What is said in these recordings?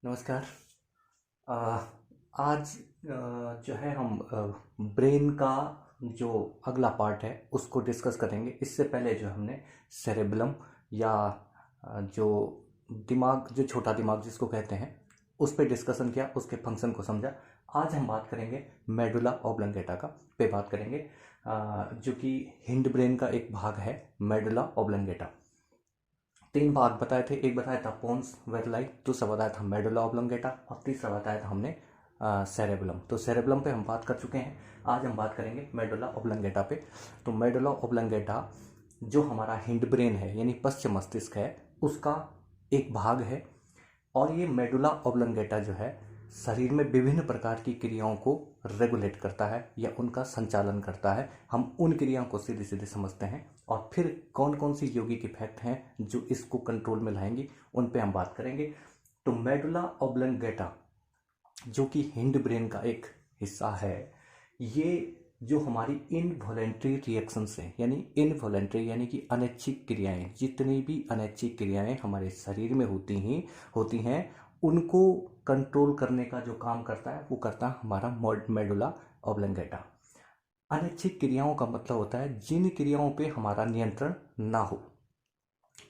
नमस्कार। अ, आज जो है हम ब्रेन का जो अगला पार्ट है उसको डिस्कस करेंगे। इससे पहले जो हमने सेरेबलम या जो दिमाग, जो छोटा दिमाग जिसको कहते हैं, उस पर डिस्कशन किया, उसके फंक्शन को समझा। आज हम बात करेंगे मेडुला ऑब्लंगेटा का पे बात करेंगे, जो कि हिंड ब्रेन का एक भाग है मेडुला ऑब्लंगेटा। तीन भाग बताए थे, एक बताया था पोन्स वेरलाई, दूसरा बताया था मेडुला ऑब्लंगेटा और तीसरा बताया था हमने सेरेबलम। तो सेरेबलम पे हम बात कर चुके हैं। आज हम बात करेंगे मेडुला ऑब्लंगेटा पे। तो मेडुला ऑब्लंगेटा जो हमारा हिंड ब्रेन है यानी पश्च मस्तिष्क है, उसका एक भाग है। और ये मेडुला ऑब्लंगेटा जो है शरीर में विभिन्न प्रकार की क्रियाओं को रेगुलेट करता है या उनका संचालन करता है। हम उन क्रियाओं को सीधे सीधे समझते हैं और फिर कौन कौन सी यौगिक इफेक्ट हैं जो इसको कंट्रोल में लाएंगी, उन पे हम बात करेंगे। तो मेडुला ऑब्लंगेटा जो कि हिंड ब्रेन का एक हिस्सा है, ये जो हमारी इनवॉलेंट्री रिएक्शंस हैं यानी इनवॉलेंट्री यानी कि अनैच्छिक क्रियाएं, जितनी भी अनैच्छिक क्रियाएं हमारे शरीर में होती हैं, उनको कंट्रोल करने का जो काम करता है वो करता है हमारा मेडुला ऑब्लंगेटा। अनैच्छिक क्रियाओं का मतलब होता है जिन क्रियाओं पे हमारा नियंत्रण ना हो।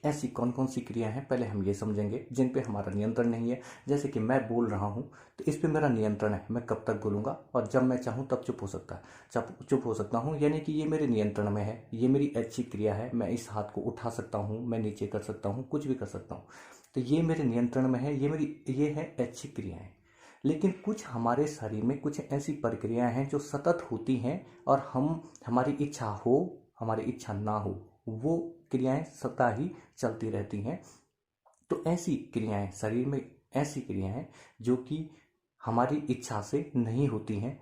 ऐसी कौन कौन सी क्रिया हैं पहले हम ये समझेंगे जिन पे हमारा नियंत्रण नहीं है। जैसे कि मैं बोल रहा हूँ तो इस पे मेरा नियंत्रण है, मैं कब तक बोलूँगा और जब मैं चाहूँ तब चुप हो सकता है, चुप हो सकता हूँ, यानी कि ये मेरे नियंत्रण में है। ये मेरी ऐच्छिक क्रिया है, मैं इस हाथ को उठा सकता हूँ, मैं नीचे कर सकता हूँ, कुछ भी कर सकता हूँ। तो ये मेरे नियंत्रण में है, ये है ऐच्छिक क्रियाएं। लेकिन कुछ हमारे शरीर में कुछ ऐसी प्रक्रियाएं हैं जो सतत होती हैं और हमारी इच्छा हो, हमारी इच्छा ना हो, वो क्रियाएं सदा ही चलती रहती हैं। तो ऐसी क्रियाएं शरीर में, ऐसी क्रियाएं जो कि हमारी इच्छा से नहीं होती हैं,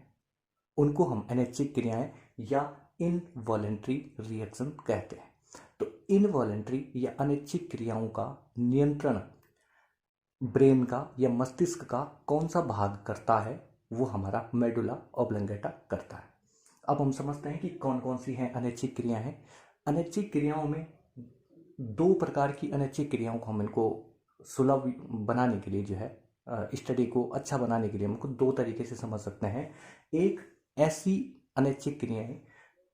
उनको हम अनैच्छिक क्रियाएं या इनवॉलेंट्री रिएक्शन कहते हैं। तो इनवॉलेंट्री या अनैच्छिक क्रियाओं का नियंत्रण ब्रेन का या मस्तिष्क का कौन सा भाग करता है, वो हमारा मेडुला ऑब्लंगेटा करता है। अब हम समझते हैं कि कौन कौन सी हैं अनैच्छिक क्रियाएं हैं। अनैच्छिक क्रियाओं में दो प्रकार की अनैच्छिक क्रियाओं को हम इनको सुलभ बनाने के लिए जो है, स्टडी को अच्छा बनाने के लिए हमको दो तरीके से समझ सकते हैं। एक ऐसी अनैच्छिक क्रियाएं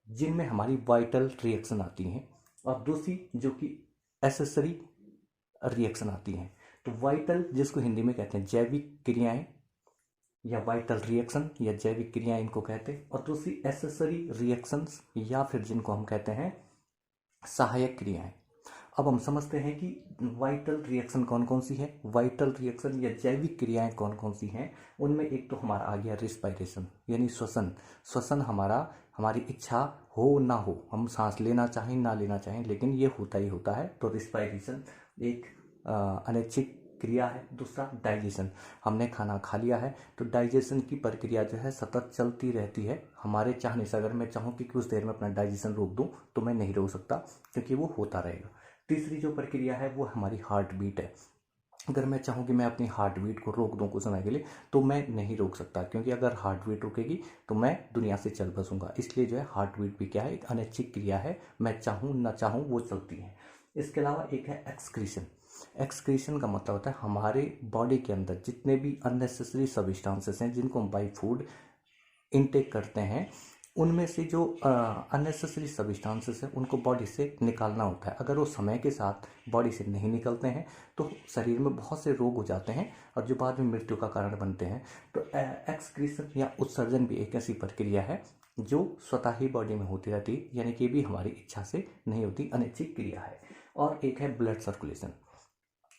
जिनमें हमारी वाइटल रिएक्शन आती हैं और दूसरी जो कि एसेसरी रिएक्शन आती हैं। तो वाइटल जिसको हिंदी में कहते हैं जैविक क्रियाएं या वाइटल रिएक्शन या जैविक क्रियाएं इनको कहते हैं, और दूसरी एसेसरी रिएक्शंस या फिर जिनको हम कहते हैं सहायक क्रियाएं। अब हम समझते हैं कि वाइटल रिएक्शन कौन कौन सी है, वाइटल रिएक्शन या जैविक क्रियाएं कौन कौन सी हैं। उनमें एक तो हमारा आ गया रिस्पायरेशन यानी श्वसन। श्वसन हमारा, हमारी इच्छा हो ना हो, हम सांस लेना चाहें ना लेना चाहें, लेकिन ये होता ही होता है। तो रिस्पायरेशन एक अनैच्छिक क्रिया है। दूसरा डाइजेशन, हमने खाना खा लिया है तो डाइजेशन की प्रक्रिया जो है सतत चलती रहती है हमारे चाहने से। अगर मैं चाहूँ कि कुछ देर में अपना डाइजेशन रोक दूँ तो मैं नहीं रोक सकता, क्योंकि वो होता रहेगा। तीसरी जो प्रक्रिया है वो हमारी हार्ट बीट है। अगर मैं चाहूँ कि मैं अपनी हार्ट बीट को रोक दूँ कुछ समय के लिए तो मैं नहीं रोक सकता, क्योंकि अगर हार्ट बीट रुकेगी तो मैं दुनिया से चल बसूंगा। इसलिए जो है हार्ट बीट भी क्या है, एक अनैच्छिक क्रिया है, मैं चाहूँ ना चाहूँ वो चलती है। इसके अलावा एक है एक्सक्रीशन। एक्सक्रीशन का मतलब होता है हमारे बॉडी के अंदर जितने भी अननेसेसरी सब्सटेंसेस हैं जिनको हम बाई फूड इनटेक करते हैं, उनमें से जो अननेसेसरी सब्सटेंसेस हैं उनको बॉडी से निकालना होता है। अगर वो समय के साथ बॉडी से नहीं निकलते हैं तो शरीर में बहुत से रोग हो जाते हैं और जो बाद में मृत्यु का कारण बनते हैं। तो एक्सक्रीशन या उत्सर्जन भी एक ऐसी प्रक्रिया है जो स्वतः ही बॉडी में होती रहती है, यानी कि भी हमारी इच्छा से नहीं होती, अनैच्छिक क्रिया है। और एक है ब्लड सर्कुलेशन।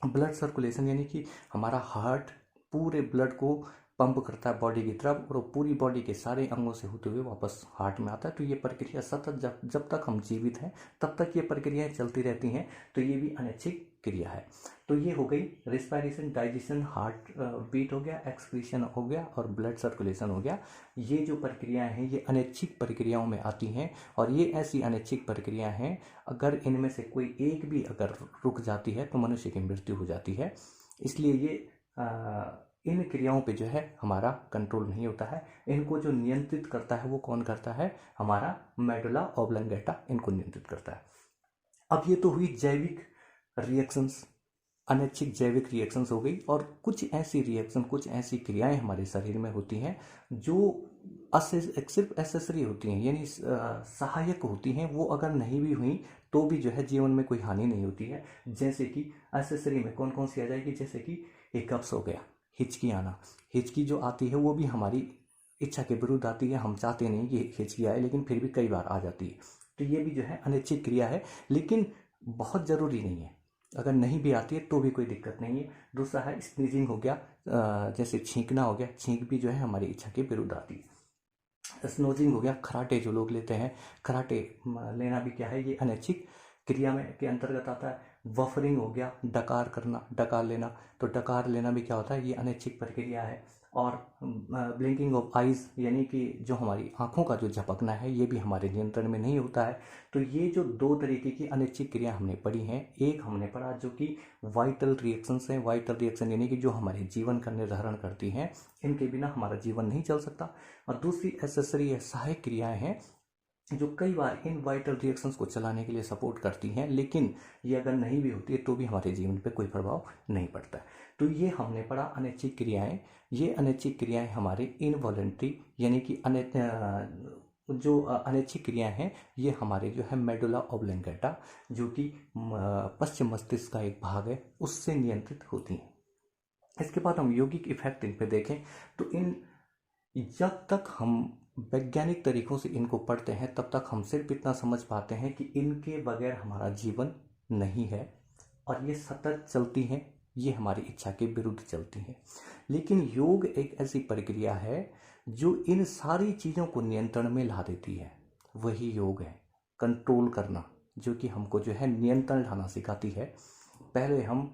ब्लड सर्कुलेशन यानी कि हमारा हार्ट पूरे ब्लड को पंप करता है बॉडी की तरफ और वो पूरी बॉडी के सारे अंगों से होते हुए वापस हार्ट में आता है। तो ये प्रक्रिया सतत जब जब तक हम जीवित हैं तब तक ये प्रक्रियाएं चलती रहती हैं। तो ये भी अनैच्छिक क्रिया है। तो ये हो गई रिस्पायरेशन, डाइजेशन, हार्ट बीट हो गया, एक्सक्रीशन हो गया और ब्लड सर्कुलेशन हो गया। ये जो प्रक्रियाएं हैं ये अनैच्छिक प्रक्रियाओं में आती हैं और ये ऐसी अनैच्छिक प्रक्रियाएं हैं, अगर इनमें से कोई एक भी अगर रुक जाती है तो मनुष्य की मृत्यु हो जाती है। इसलिए ये इन क्रियाओं पे जो है हमारा कंट्रोल नहीं होता है। इनको जो नियंत्रित करता है वो कौन करता है, हमारा मेडुला ऑब्लंगेटा इनको नियंत्रित करता है। अब ये तो हुई जैविक रिएक्शंस अनैच्छिक जैविक रिएक्शंस हो गई, और कुछ ऐसी रिएक्शन, कुछ ऐसी क्रियाएं हमारे शरीर में होती हैं जो सिर्फ एसेसरी होती हैं, यानी सहायक होती हैं। वो अगर नहीं भी हुई तो भी जो है जीवन में कोई हानि नहीं होती है। जैसे कि एसेसरी में कौन कौन सी आ जाएगी, जैसे कि हिकअप्स हो गया, हिचकी आना। हिचकी जो आती है वो भी हमारी इच्छा के विरुद्ध आती है, हम चाहते नहीं कि हिचकी आए, लेकिन फिर भी कई बार आ जाती है। तो ये भी जो है अनैच्छिक क्रिया है, लेकिन बहुत ज़रूरी नहीं है। अगर नहीं भी आती है तो भी कोई दिक्कत नहीं है। दूसरा है स्नीजिंग हो गया, जैसे छींकना हो गया, छींक भी जो है हमारी इच्छा के विरुद्ध आती है। स्नोजिंग हो गया, खराटे जो लोग लेते हैं, खराटे लेना भी क्या है, ये अनैच्छिक क्रिया में के अंतर्गत आता है। वफरिंग हो गया, डकार करना, डकार लेना, तो डकार लेना भी क्या होता है, ये अनैच्छिक प्रक्रिया है। और ब्लिंकिंग ऑफ आइज, यानी कि जो हमारी आंखों का जो झपकना है, ये भी हमारे नियंत्रण में नहीं होता है। तो ये जो दो तरीके की अनैच्छिक क्रिया हमने पढ़ी हैं, एक हमने पढ़ा जो कि वाइटल रिएक्शंस हैं, वाइटल रिएक्शन यानी कि जो हमारे जीवन का निर्धारण करती हैं, इनके बिना हमारा जीवन नहीं चल सकता। और दूसरी एसेसरी या सहायक क्रियाएं हैं जो कई बार इन वाइटल रिएक्शंस को चलाने के लिए सपोर्ट करती हैं, लेकिन ये अगर नहीं भी होती है तो भी हमारे जीवन पे कोई प्रभाव नहीं पड़ता है। तो ये हमने पढ़ा अनैच्छिक क्रियाएं। ये अनैच्छिक क्रियाएं हमारे इनवॉलंटरी, यानी कि जो अनैच्छिक क्रियाएं हैं, ये हमारे जो है मेडुला ऑब्लिंगेटा, जो कि पश्चिम मस्तिष्क का एक भाग है, उससे नियंत्रित होती हैं। इसके बाद हम यौगिक इफेक्ट इन पे देखें तो इन जब तक हम वैज्ञानिक तरीकों से इनको पढ़ते हैं तब तक हम सिर्फ इतना समझ पाते हैं कि इनके बगैर हमारा जीवन नहीं है, और ये सतत चलती हैं, ये हमारी इच्छा के विरुद्ध चलती हैं। लेकिन योग एक ऐसी प्रक्रिया है जो इन सारी चीज़ों को नियंत्रण में ला देती है। वही योग है कंट्रोल करना, जो कि हमको जो है नियंत्रण लाना सिखाती है। पहले हम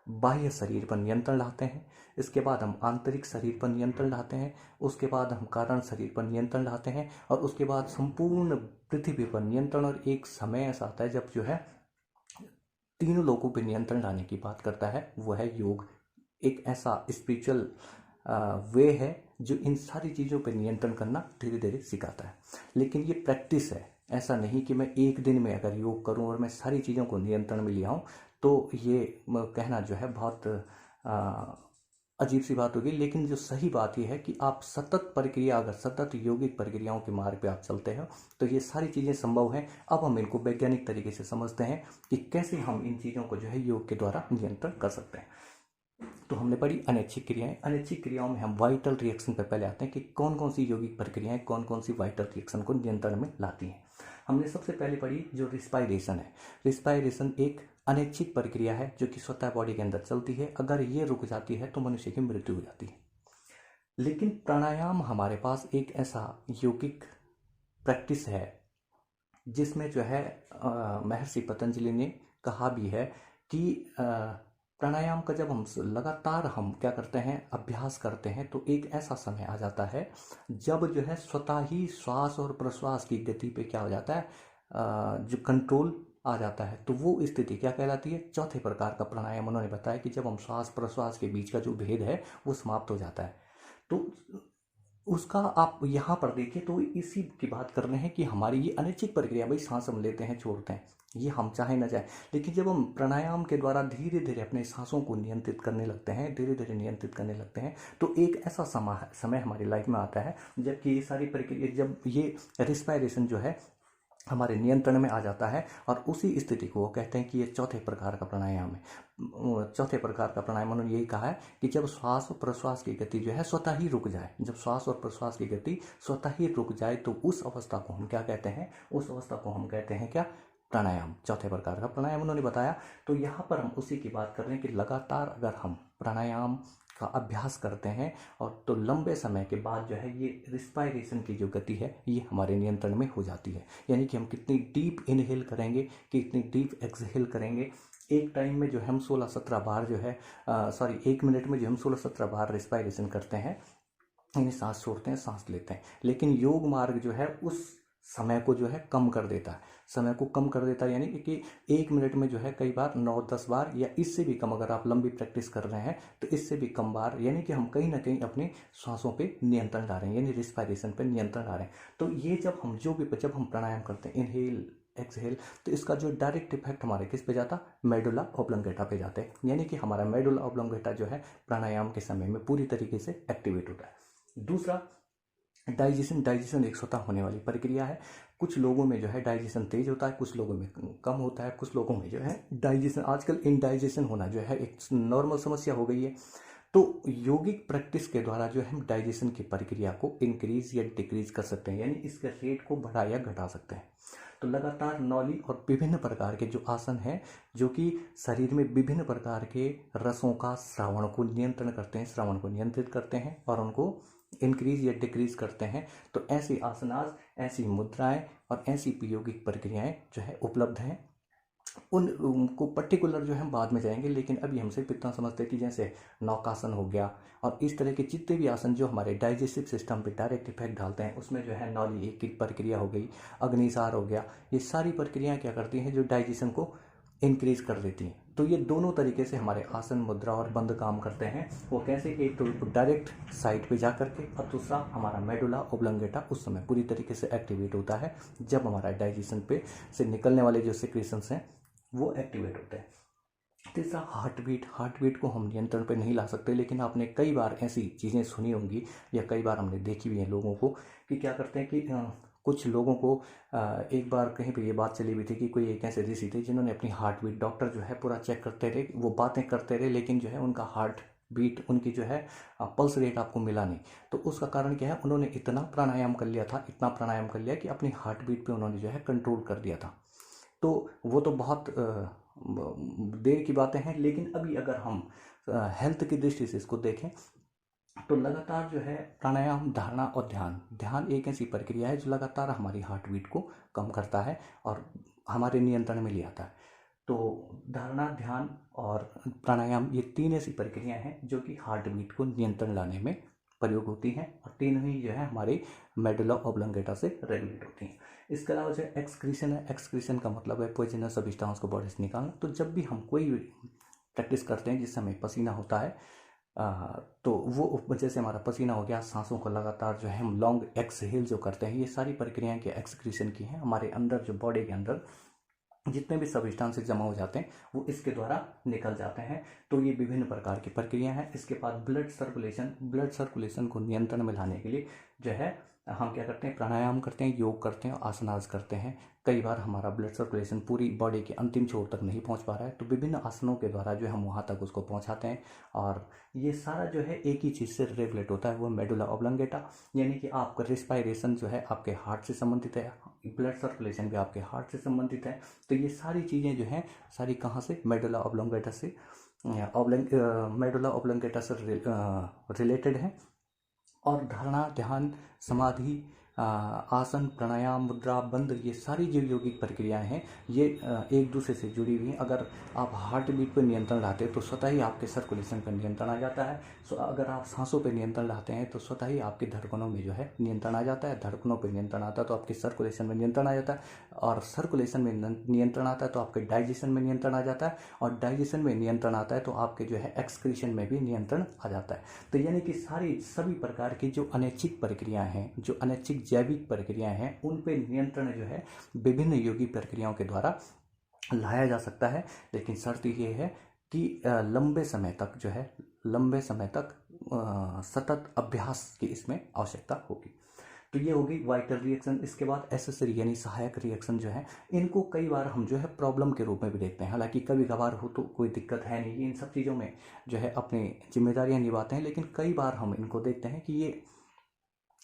बाह्य शरीर पर नियंत्रण लाते हैं, इसके बाद हम आंतरिक शरीर पर नियंत्रण लाते हैं, उसके बाद हम कारण शरीर पर नियंत्रण लाते हैं, और उसके बाद संपूर्ण पृथ्वी पर नियंत्रण। और एक समय ऐसा आता है जब जो है तीनों लोगों पर नियंत्रण लाने की बात करता है, वो है योग। एक ऐसा स्पिरिचुअल वे है जो इन सारी चीज़ों पर नियंत्रण करना धीरे धीरे सिखाता है। लेकिन ये प्रैक्टिस है, ऐसा नहीं कि मैं एक दिन में अगर योग करूं और मैं सारी चीज़ों को नियंत्रण में ले आऊं, तो ये कहना जो है बहुत अजीब सी बात होगी। लेकिन जो सही बात यह है कि आप सतत प्रक्रिया, अगर सतत यौगिक प्रक्रियाओं के मार्ग पे आप चलते हैं तो ये सारी चीज़ें संभव हैं। अब हम इनको वैज्ञानिक तरीके से समझते हैं कि कैसे हम इन चीज़ों को जो है योग के द्वारा नियंत्रण कर सकते हैं। तो हमने पढ़ी अनैच्छिक क्रियाएं। अनैच्छिक क्रियाओं में हम वाइटल रिएक्शन पर पहले आते हैं कि कौन कौन सी यौगिक प्रक्रियाएं कौन कौन सी वाइटल रिएक्शन को नियंत्रण में लाती हैं। हमने सबसे पहले पढ़ी जो रिस्पायरेशन है। रिस्पायरेशन एक अनैच्छिक प्रक्रिया है जो कि स्वतः बॉडी के अंदर चलती है। अगर ये रुक जाती है तो मनुष्य की मृत्यु हो जाती है। लेकिन प्राणायाम हमारे पास एक ऐसा यौगिक प्रैक्टिस है जिसमें जो है महर्षि पतंजलि ने कहा भी है कि प्राणायाम का जब हम लगातार हम क्या करते हैं, अभ्यास करते हैं, तो एक ऐसा समय आ जाता है जब जो है स्वतः ही श्वास और प्रश्वास की गति पे क्या हो जाता है, जो कंट्रोल आ जाता है। तो वो स्थिति क्या कहलाती है, चौथे प्रकार का प्राणायाम। उन्होंने बताया कि जब हम श्वास प्रश्वास के बीच का जो भेद है वो समाप्त हो जाता है। तो उसका आप यहाँ पर देखिए तो इसी की बात कर रहे हैं कि हमारी ये अनैच्छिक प्रक्रिया, भाई सांस हम लेते हैं छोड़ते हैं, ये हम चाहे ना चाहे, लेकिन जब हम प्राणायाम के द्वारा धीरे धीरे अपने सांसों को नियंत्रित करने लगते हैं, धीरे धीरे नियंत्रित करने लगते हैं, तो एक ऐसा समय हमारी लाइफ में आता है जबकि ये सारी प्रक्रिया, जब ये रिस्पायरेशन जो है हमारे नियंत्रण में आ जाता है, और उसी स्थिति को वो कहते हैं कि ये चौथे प्रकार का प्राणायाम है। चौथे प्रकार का प्राणायाम उन्होंने यही कहा है कि जब श्वास और प्रश्वास की गति जो है स्वतः ही रुक जाए, जब श्वास और प्रश्वास की गति स्वतः ही रुक जाए तो उस अवस्था को हम क्या कहते हैं, उस अवस्था को हम कहते हैं क्या, प्राणायाम। चौथे प्रकार का प्राणायाम उन्होंने बताया। तो यहाँ पर हम उसी की बात कर रहे हैं कि लगातार अगर हम प्राणायाम का अभ्यास करते हैं और तो लंबे समय के बाद जो है ये रिस्पायरेशन की जो गति है ये हमारे नियंत्रण में हो जाती है। यानी कि हम कितनी डीप इनहेल करेंगे, कितनी डीप एक्सहेल करेंगे। एक टाइम में जो हम 16-17 बार जो है एक मिनट में जो हम 16-17 बार रिस्पायरेशन करते हैं, यानी सांस छोड़ते हैं सांस लेते हैं। लेकिन योग मार्ग जो है उस समय को जो है कम कर देता है, समय को कम कर देता है। यानी कि एक मिनट में जो है कई बार 9-10 बार या इससे भी कम, अगर आप लंबी प्रैक्टिस कर रहे हैं तो इससे भी कम बार, यानी कि हम कहीं ना कहीं अपने सांसों पे नियंत्रण ला रहे हैं, यानी रिस्पायरेशन पे नियंत्रण ला रहे हैं। तो ये जब हम प्राणायाम करते हैं, इनहेल एक्सहेल, तो इसका जो डायरेक्ट इफेक्ट हमारे किस पे जाता, मेडुला ऑब्लोंगेटा पे जाते हैं, यानी कि हमारा मेडुला ऑब्लोंगेटा जो है प्राणायाम के समय में पूरी तरीके से एक्टिवेट होता है। दूसरा, डाइजेशन एक स्वतः होने वाली प्रक्रिया है। कुछ लोगों में जो है डाइजेशन तेज होता है, कुछ लोगों में कम होता है, कुछ लोगों में जो है डाइजेशन, आजकल इनडाइजेशन होना जो है एक नॉर्मल समस्या हो गई है। तो यौगिक प्रैक्टिस के द्वारा जो है हम डाइजेशन की प्रक्रिया को इंक्रीज या डिक्रीज कर सकते हैं, यानी इसके रेट को बढ़ा या घटा सकते हैं। तो लगातार नौली और विभिन्न प्रकार के जो आसन हैं जो कि शरीर में विभिन्न प्रकार के रसों का श्रावण को नियंत्रण करते हैं, श्रावण को नियंत्रित करते हैं और उनको इंक्रीज या डिक्रीज करते हैं, तो ऐसी आसनास, ऐसी मुद्राएं और ऐसी यौगिक प्रक्रियाएं जो है उपलब्ध हैं। उनको पर्टिकुलर जो है हम बाद में जाएंगे, लेकिन अभी हम सिर्फ इतना समझते हैं कि जैसे नौकासन हो गया और इस तरह के जितने भी आसन जो हमारे डाइजेस्टिव सिस्टम पे डायरेक्ट इफेक्ट डालते हैं, उसमें जो है नौली एक एक प्रक्रिया हो गई, अग्निसार हो गया, ये सारी प्रक्रियाएं क्या करती हैं, जो डाइजेशन को इंक्रीज कर देती हैं। तो ये दोनों तरीके से हमारे आसन, मुद्रा और बंद काम करते हैं। वो कैसे, एक तो डायरेक्ट साइड पे जा करके और दूसरा हमारा मेडुला ओब्लोंगेटा उस समय पूरी तरीके से एक्टिवेट होता है जब हमारा डाइजेशन पे से निकलने वाले जो सिक्रेशंस हैं वो एक्टिवेट होते हैं। तीसरा, हार्ट बीट को हम नियंत्रण पे नहीं ला सकते, लेकिन आपने कई बार ऐसी चीज़ें सुनी होंगी या कई बार हमने देखी भी है लोगों को कि क्या करते हैं कि कुछ लोगों को एक बार कहीं पे ये बात चली हुई थी कि कोई एक ऐसे ऋषि थे जिन्होंने अपनी हार्ट बीट, डॉक्टर जो है पूरा चेक करते रहे, वो बातें करते रहे, लेकिन जो है उनका हार्ट बीट, उनकी जो है पल्स रेट आपको मिला नहीं। तो उसका कारण क्या है, उन्होंने इतना प्राणायाम कर लिया था, इतना प्राणायाम कर लिया कि अपनी हार्ट बीट पे उन्होंने जो है कंट्रोल कर दिया था। तो वो तो बहुत देर की बातें हैं, लेकिन अभी अगर हम हेल्थ की दृष्टि से इसको देखें तो लगातार जो है प्राणायाम, धारणा और ध्यान एक ऐसी प्रक्रिया है जो लगातार हमारी हार्ट बीट को कम करता है और हमारे नियंत्रण में ले आता है। तो धारणा, ध्यान और प्राणायाम, ये तीन ऐसी प्रक्रियाएं हैं जो कि हार्ट बीट को नियंत्रण लाने में प्रयोग होती हैं और तीनों ही जो है हमारे मेडुला ऑब्लोंगेटा से रेगुलेट होती हैं। इसके अलावा जो एक्सक्रीशन है, एक्सक्रीशन का मतलब है पॉइजनस सब्सटेंस को बॉडी से निकालना। तो जब भी हम कोई प्रैक्टिस करते हैं जिस समय पसीना होता है, तो वो जैसे हमारा पसीना हो गया, सांसों को लगातार जो है हम लॉन्ग एक्सहेल जो करते हैं, ये सारी प्रक्रियाएं क्या एक्सक्रीशन की हैं। हमारे अंदर जो बॉडी के अंदर जितने भी सब्सटेंसेस जमा हो जाते हैं वो इसके द्वारा निकल जाते हैं। तो ये विभिन्न प्रकार की प्रक्रिया हैं। इसके बाद ब्लड सर्कुलेशन को नियंत्रण में लाने के लिए जो है हम क्या करते हैं, प्राणायाम करते हैं, योग करते हैं, आसनास करते हैं। कई बार हमारा ब्लड सर्कुलेशन पूरी बॉडी के अंतिम छोर तक नहीं पहुंच पा रहा है, तो विभिन्न आसनों के द्वारा जो है हम वहां तक उसको पहुंचाते हैं और ये सारा जो है एक ही चीज़ से रेगुलेट होता है, वो मेडुला ऑब्लोंगेटा, यानी कि आपका रिस्पायरेशन जो है आपके हार्ट से संबंधित है, ब्लड सर्कुलेशन भी आपके हार्ट से संबंधित है। तो ये सारी चीज़ें जो हैं सारी कहाँ से, मेडुला ऑब्लोंगेटा से मेडुला ऑब्लोंगेटा से रिलेटेड है। और धारणा, ध्यान, समाधि, आसन, प्राणायाम, मुद्रा, बंद, ये सारी जो यौगिक प्रक्रियाएं हैं ये एक दूसरे से जुड़ी हुई हैं। अगर आप हार्ट बीट पर नियंत्रण लाते हैं तो स्वतः ही आपके सर्कुलेशन पर नियंत्रण आ जाता है। अगर आप सांसों पर नियंत्रण लाते हैं तो स्वतः ही आपके धड़कनों में जो है नियंत्रण आ जाता है। धड़कनों पर नियंत्रण आता है तो आपके सर्कुलेशन में नियंत्रण आ जाता है और सर्कुलेशन में नियंत्रण आता है तो आपके डाइजेशन में नियंत्रण आ जाता है और डाइजेशन में नियंत्रण आता है तो आपके जो है एक्सक्रीशन में भी नियंत्रण आ जाता है। तो यानी कि सभी प्रकार की जो अनैच्छिक प्रक्रियाएं हैं, जो अनैच्छिक जैविक प्रक्रियाएं हैं, उन पे नियंत्रण जो है विभिन्न यौगिक प्रक्रियाओं के द्वारा लाया जा सकता है। लेकिन शर्त ये है कि लंबे समय तक सतत अभ्यास की इसमें आवश्यकता होगी। तो ये होगी वाइटल रिएक्शन। इसके बाद एसेसरी यानी सहायक रिएक्शन जो है, इनको कई बार हम जो है प्रॉब्लम के रूप में भी देखते हैं। हालांकि कभी कभार हो तो कोई दिक्कत है नहीं, इन सब चीज़ों में जो है अपनी जिम्मेदारियां निभाते हैं, लेकिन कई बार हम इनको देखते हैं कि ये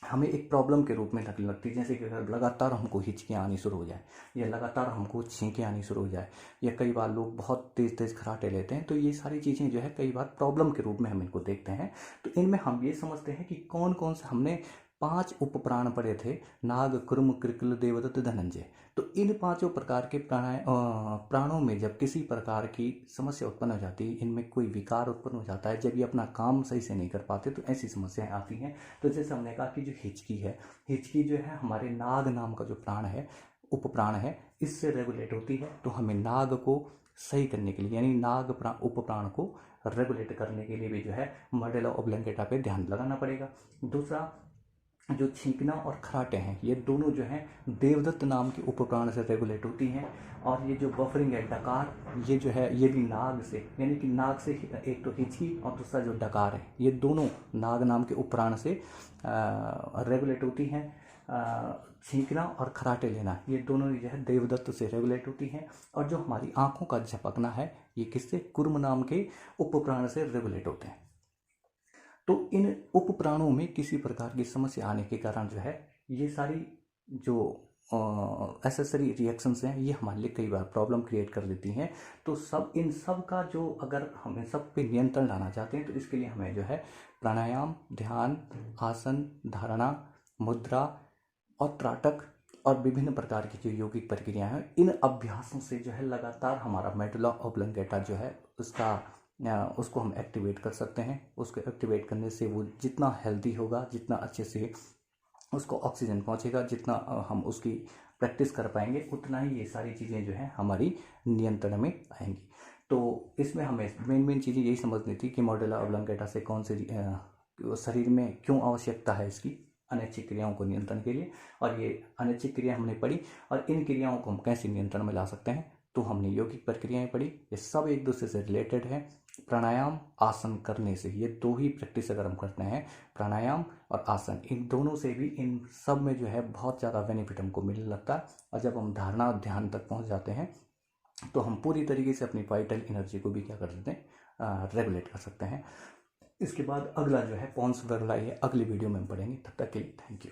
हमें एक प्रॉब्लम के रूप में लगने लगती है। जैसे कि अगर लगातार हमको हिचकियाँ आनी शुरू हो जाए या लगातार हमको छींकें आनी शुरू हो जाए या कई बार लोग बहुत तेज़ तेज़ खराटे लेते हैं, तो ये सारी चीज़ें जो है कई बार प्रॉब्लम के रूप में हम इनको देखते हैं। तो इनमें हम ये समझते हैं कि कौन कौन से हमने 5 उपप्राण पढ़े थे, नाग, कुर्म, कृकल, देवदत्त, धनंजय। तो इन 5 प्रकार के प्राणों में जब किसी प्रकार की समस्या उत्पन्न हो जाती है, इनमें कोई विकार उत्पन्न हो जाता है, जब ये अपना काम सही से नहीं कर पाते तो ऐसी समस्याएं आती हैं। तो जैसे हमने कहा कि जो हिचकी जो है हमारे नाग नाम का जो प्राण है, उपप्राण है, इससे रेगुलेट होती है। तो हमें नाग को सही करने के लिए यानी नाग उपप्राण को रेगुलेट करने के लिए भी जो है मेडुला ऑब्लोंगेटा पे ध्यान लगाना पड़ेगा। दूसरा, जो छींकना और खराटे हैं, ये दोनों जो हैं देवदत्त नाम के उपप्राण से रेगुलेट होती हैं। और ये जो बफरिंग है डकार, ये जो है ये भी नाग से, यानी कि नाग से एक तो हिचकी और दूसरा जो डकार है, ये दोनों नाग नाम के उपप्राण से रेगुलेट होती हैं। छींकना और खराटे लेना, ये दोनों जो है देवदत्त से रेगुलेट होती हैं। और जो हमारी आंखों का झपकना है, ये किससे, कुर्म नाम के उपप्राण से रेगुलेट होते हैं। तो इन उपप्राणों में किसी प्रकार की समस्या आने के कारण जो है ये सारी जो एसेसरी रिएक्शंस हैं, ये हमारे लिए कई बार प्रॉब्लम क्रिएट कर देती हैं। तो इन सब का जो, अगर हमें सब पे नियंत्रण लाना चाहते हैं, तो इसके लिए हमें जो है प्राणायाम, ध्यान, आसन, धारणा, मुद्रा और त्राटक और विभिन्न प्रकार की जो यौगिक प्रक्रियाएं हैं, इन अभ्यासों से जो है लगातार हमारा मेडुला ऑब्लंगेटा जो है उसको हम एक्टिवेट कर सकते हैं। उसको एक्टिवेट करने से वो जितना हेल्दी होगा, जितना अच्छे से उसको ऑक्सीजन पहुंचेगा, जितना हम उसकी प्रैक्टिस कर पाएंगे, उतना ही ये सारी चीज़ें जो हैं हमारी नियंत्रण में आएंगी। तो इसमें हमें मेन चीज़ें यही समझनी थी कि मेडुला ऑब्लंगेटा से कौन से शरीर में क्यों आवश्यकता है इसकी अनैच्छिक क्रियाओं को नियंत्रण के लिए, और ये अनैच्छिक क्रिया हमने पढ़ी, और इन क्रियाओं को हम कैसे नियंत्रण में ला सकते हैं। तो हमने यौगिक प्रक्रियाएं पढ़ी, ये सब एक दूसरे से रिलेटेड है। प्राणायाम, आसन करने से, ये दो ही प्रैक्टिस अगर हम करते हैं, प्राणायाम और आसन, इन दोनों से भी इन सब में जो है बहुत ज़्यादा बेनिफिट हमको मिलने लगता है। और जब हम धारणा और ध्यान तक पहुंच जाते हैं, तो हम पूरी तरीके से अपनी वाइटल एनर्जी को भी क्या कर देते हैं, रेगुलेट कर सकते हैं। इसके बाद अगला जो है पॉन्स वगैरह, ये अगली वीडियो में हम पढ़ेंगे। तब तक के लिए थैंक यू।